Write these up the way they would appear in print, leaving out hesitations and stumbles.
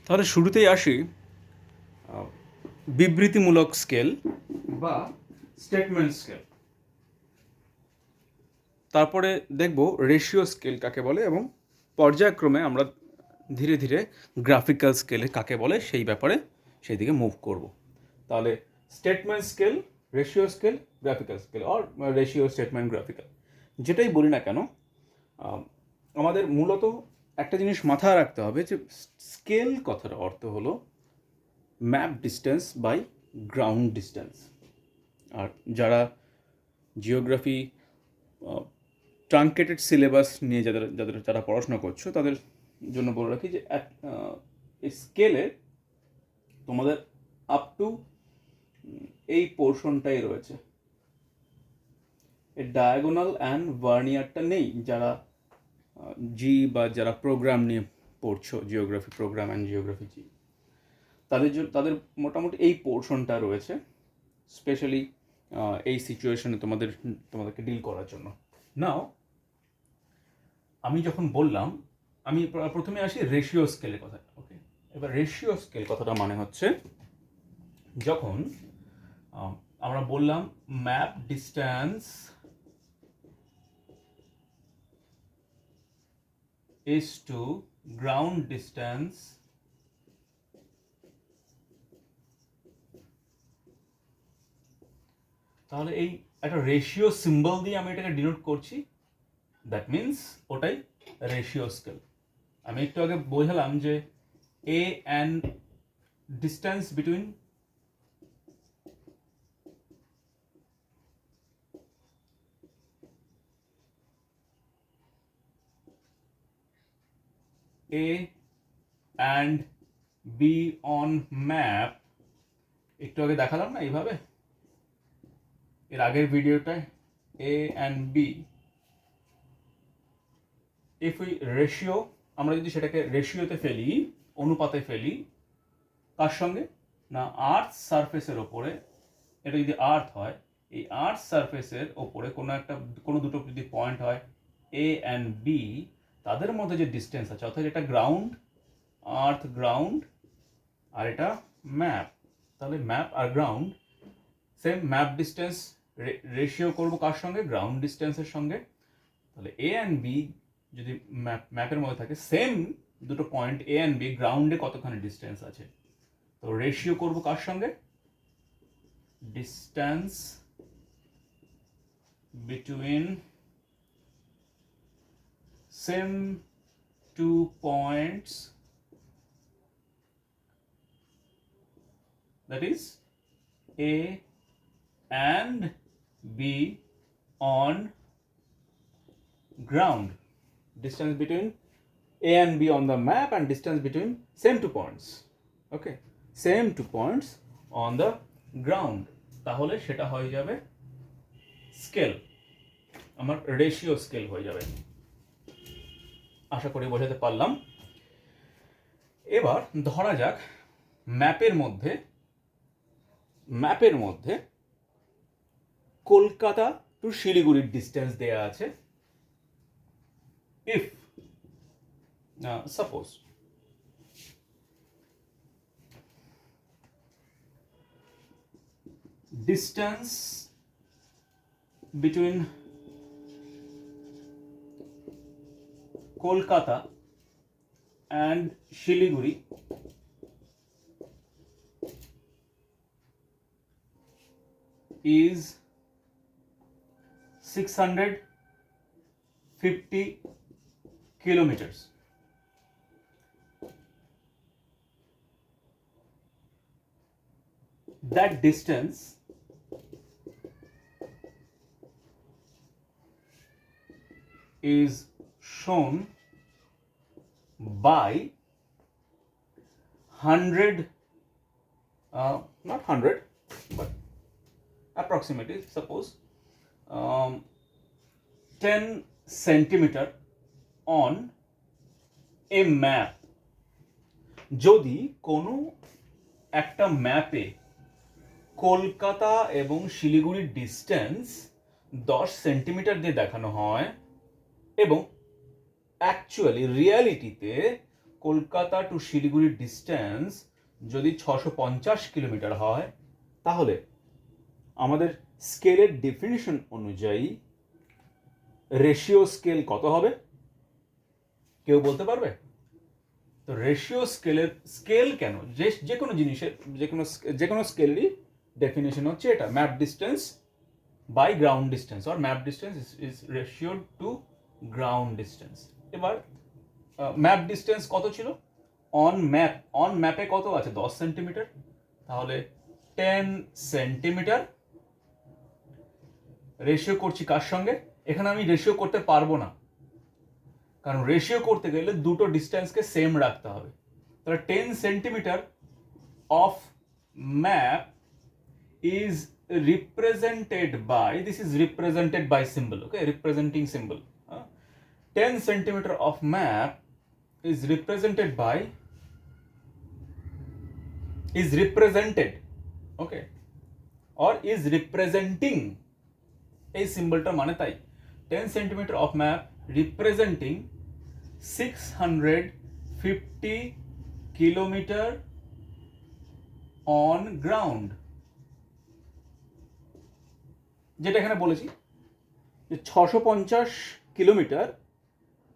তাহলে শুরুতেই আসি বিবৃতিমূলক স্কেল বা স্টেটমেন্ট স্কেল, তারপরে দেখব রেশিও স্কেল কাকে বলে এবং পর্যায়ক্রমে আমরা ধীরে ধীরে গ্রাফিক্যাল স্কেলে কাকে বলে সেই ব্যাপারে সেই দিকে মুভ করব। তাহলে statement scale, ratio scale, graphical scale or ratio statement graphical, যেটাই বলি না কেন আমাদের মূলত একটা জিনিস মাথায় রাখতে হবে যে স্কেল কথার অর্থ হলো map distance by ground distance. আর যারা জিওগ্রাফি ট্রাঙ্কেটেড সিলেবাস নিয়ে যারা পড়াশোনা করছো তাদের জন্য বলে রাখি যে এই স্কেলে তোমাদের আপ টু এই পোর্শনটাই রয়েছে, এর ডায়াগোনাল অ্যান্ড ভার্নিয়ারটা নেই। যারা জি বা যারা প্রোগ্রাম নিয়ে পড়ছো, জিওগ্রাফি প্রোগ্রাম অ্যান্ড জিওগ্রাফি জি, তাদের মোটামুটি এই পোর্শনটা রয়েছে স্পেশালি এই সিচুয়েশনে তোমাদেরকে ডিল করার জন্য। নাও আমি যখন বললাম, আমি প্রথমে আসি রেশিও স্কেলের কথা। ওকে, এবার রেশিও স্কেল কথাটা মানে হচ্ছে যখন আমরা বললাম map distance is to ground distance তাহলে এই একটা রেশিও সিম্বল দিয়ে আমি এটাকে ডিনোট করছি, দ্যাট মিনস ওটাই রেশিও স্কেল। আমি একটু আগে বোঝালাম যে A and distance between A and B on map, একটু আগে দেখালাম না এইভাবে এর আগের ভিডিওটায়, A and B if we ratio, আমরা যদি সেটাকে রেশিওতে ফেলি, অনুপাতে ফেলি, কার সঙ্গে না আর্থ সারফেসের ওপরে, এটা যদি আর্থ হয় এই আর্থ সারফেসের ওপরে কোনো দুটো যদি পয়েন্ট হয় এ অ্যান্ড বি, তাদের মধ্যে যে ডিস্টেন্স আছে, অর্থাৎ এটা গ্রাউন্ড, আর্থ গ্রাউন্ড, আর এটা ম্যাপ, তাহলে ম্যাপ আর ground same map distance ratio করবো কার সঙ্গে, গ্রাউন্ড ডিস্টেন্সের সঙ্গে। তাহলে এ অ্যান্ড বি যদি ম্যাপের মধ্যে থাকে, সেম দুটো পয়েন্ট এ অ্যান্ড বি গ্রাউন্ডে কতখানি ডিস্টেন্স আছে, তো রেশিও করবো কার সঙ্গে, distance between same two points, that is A and B on ground. Distance between A and B on the map and distance between same two points. Okay, same two points on the ground. তাহলে সেটা হয়ে যাবে scale, আমার ratio scale হয়ে যাবে। আশা করি বোঝাতে পারলাম। এবার ধরা যাক ম্যাপের মধ্যে কলকাতা টু শিলিগুড়ির ডিস্টেন্স দেয়া আছে। If suppose distance between Kolkata and Shiliguri is 650 kilometers. That distance is shown by 100, not 100 but approximately, suppose 10 centimeter on a map. যদি কোনো একটা ম্যাপে কলকাতা এবং শিলিগুড়ির ডিস্টেন্স 10 সেন্টিমিটার দিয়ে দেখানো হয় এবং অ্যাকচুয়ালি রিয়ালিটিতে কলকাতা টু শিলিগুড়ির ডিস্টেন্স যদি 650 কিলোমিটার হয়, তাহলে আমাদের স্কেলের ডেফিনিশন অনুযায়ী রেশিও স্কেল কত হবে? কেউ বলতে পারবে? তো রেশিও স্কেলের স্কেল কেন, যে কোনো জিনিসের যে কোনো স্কেলেরই ডেফিনেশন হচ্ছে এটা, map distance by ground distance, or map distance is ratio to ground distance. এবার ম্যাপ ডিস্টেন্স কত ছিল? অন ম্যাপে কত আছে? 10 সেন্টিমিটার। তাহলে 10 সেন্টিমিটার রেশিও করছি কার সঙ্গে? এখানে আমি রেশিও করতে পারবো না, কারণ রেশিও করতে গেলে দুটো ডিস্টেন্সকে সেম রাখতে হবে। তাহলে 10 centimetre of map is represented by, this is represented by symbol, okay, representing symbol. 10 centimeter of map is represented by, is represented, okay, or is representing, এই সিম্বলটা মানে তাই 10 centimeter of map representing 650 kilometer on ground, যেটা এখানে বলেছি যে 650 kilometre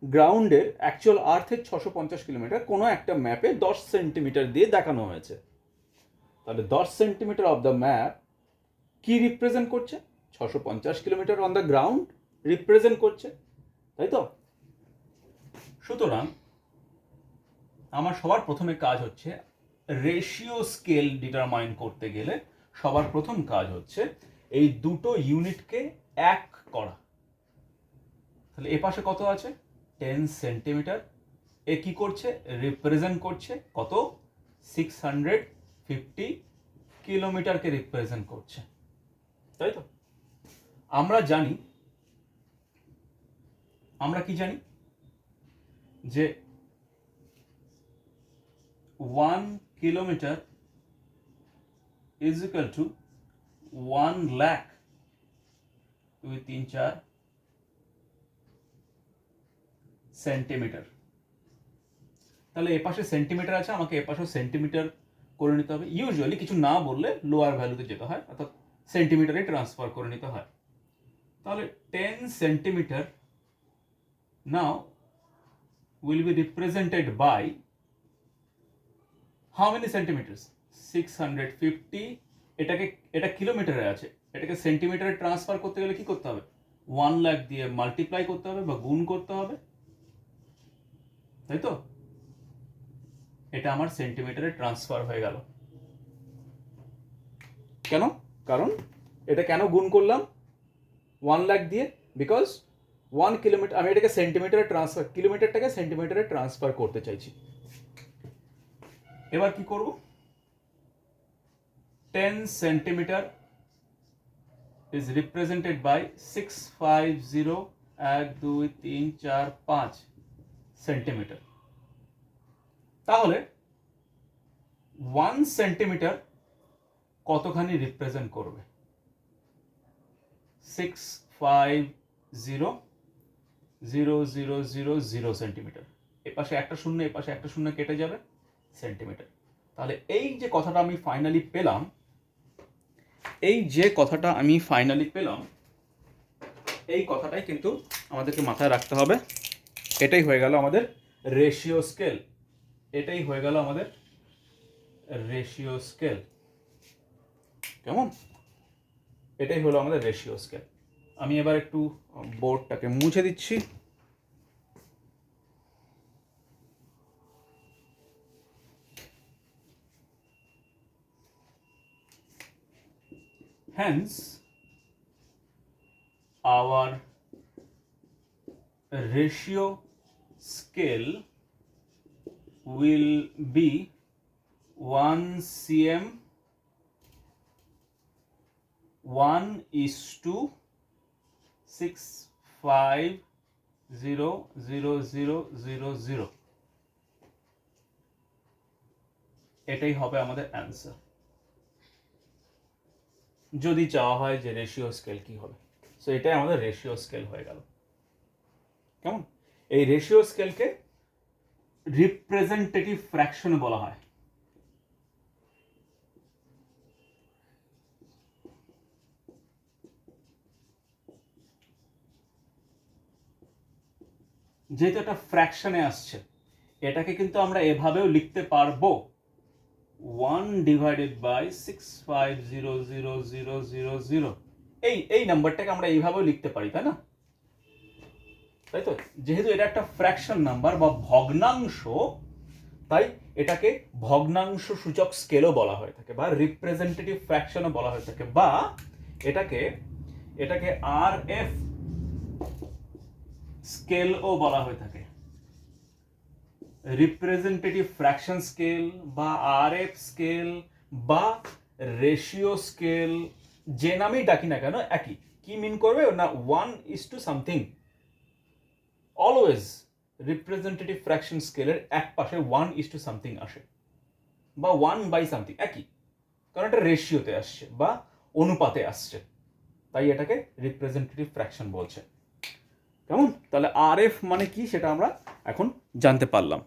গ্রাউন্ডের, actual আর্থের 650 kilometre কোনো একটা ম্যাপে 10 সেন্টিমিটার দিয়ে দেখানো হয়েছে। তাহলে 10 সেন্টিমিটার অফ দ্য ম্যাপ কি রিপ্রেজেন্ট করছে? 650 kilometre on the ground represent করছে, তাই তো? সুতরাং আমার সবার প্রথমে কাজ হচ্ছে রেশিও স্কেল ডিটারমাইন করতে গেলে সবার প্রথম কাজ হচ্ছে এই দুটো ইউনিটকে এক করা। তাহলে এ পাশে কত আছে? 10 সেন্টিমিটার। এ কি করছে? রিপ্রেজেন্ট করছে কত? 650 কিলোমিটারকে রিপ্রেজেন্ট করছে, তাই তো? আমরা কি জানি যে 1 kilometre is equal to 1 lakh, 2 3 4 centimetre. তাহলে এ পাশে সেন্টিমিটার আছে, আমাকে এ পাশেও সেন্টিমিটার করে নিতে হবে। ইউজুয়ালি কিছু না বললে লোয়ার ভ্যালুতে যেতে হয়, অর্থাৎ সেন্টিমিটারে ট্রান্সফার করে নিতে হয়। তাহলে 10 centimetre now will be represented by how many centimeters? 650। এটা কিলোমিটারে আছে, এটাকে সেন্টিমিটারে ট্রান্সফার করতে গেলে কি করতে হবে? 1 লাখ দিয়ে মাল্টিপ্লাই করতে হবে বা গুণ করতে হবে, তাই তো? এটা আমার সেন্টিমিটারে ট্রান্সফার হয়ে গেল। কেন? কারণ এটা কেন গুণ করলাম 1 লাখ দিয়ে? বিকজ 1 কিলোমিটার, আমি এটাকে সেন্টিমিটারে ট্রান্সফার, কিলোমিটারটাকে সেন্টিমিটারে ট্রান্সফার করতে চাইছি। এবার কি করব? 10 centimetre is represented by 650 1 2 3 4 5 centimetre. তাহলে 1 সেন্টিমিটার কতখানি রিপ্রেজেন্ট করবে? 650,000 সেন্টিমিটার। এপাশে একটা শূন্য, এপাশে একটা শূন্য কেটে যাবে, সেন্টিমিটার। তাহলে এই যে কথাটা আমি ফাইনালি পেলাম, এই কথাটাই কিন্তু আমাদেরকে মাথায় রাখতে হবে। এটাই হয়ে গেল আমাদের রেশিও স্কেল। কেমন? এটাই হলো আমাদের রেশিও স্কেল। আমি এবার একটু বোর্ডটাকে মুছে দিচ্ছি। Hence, our ratio scale will be 1 cm 1:650,000। এটাই হবে আমাদের অ্যান্সার, যদি চাওয়া হয় যে রেশিও স্কেল কি হবে। সো এটাই আমাদের রেশিও স্কেল হয়ে গেল। কেমন? এই রেশিও স্কেলকে রিপ্রেজেন্টেটিভ ফ্র্যাকশন বলা হয়। যেহেতু একটা ফ্র্যাকশনে আসছে, এটাকে কিন্তু আমরা এভাবেও লিখতে পারবো 1/6500000। এই নাম্বারটাকে আমরা এইভাবেও লিখতে পারি, তাই না? তাই তো, যেহেতু এটা একটা ফ্র্যাকশন নাম্বার বা ভগ্নাংশ, তাই এটাকে ভগ্নাংশ সূচক স্কেলও বলা হয়ে থাকে, বা রিপ্রেজেন্টেটিভ ফ্র্যাকশনও বলা হয়ে থাকে, বা এটাকে আরএফ স্কেলও বলা হয়ে থাকে। রিপ্রেজেন্টেটিভ ফ্র্যাকশন স্কেল বা আরএফ স্কেল বা রেশিও স্কেল, যে নামেই ডাকি না কেন একই। কি মিন করবে না, 1:, সামথিং। অলওয়েজ রিপ্রেজেন্টেটিভ ফ্র্যাকশন স্কেলের এক পাশে 1:, সামথিং আসে, বা 1/something, একই, কারণ এটা রেশিওতে আসছে বা অনুপাতে আসছে, তাই এটাকে রিপ্রেজেন্টেটিভ ফ্র্যাকশন বলছে। কেমন? তাহলে আরএফ মানে কি সেটা আমরা এখন জানতে পারলাম।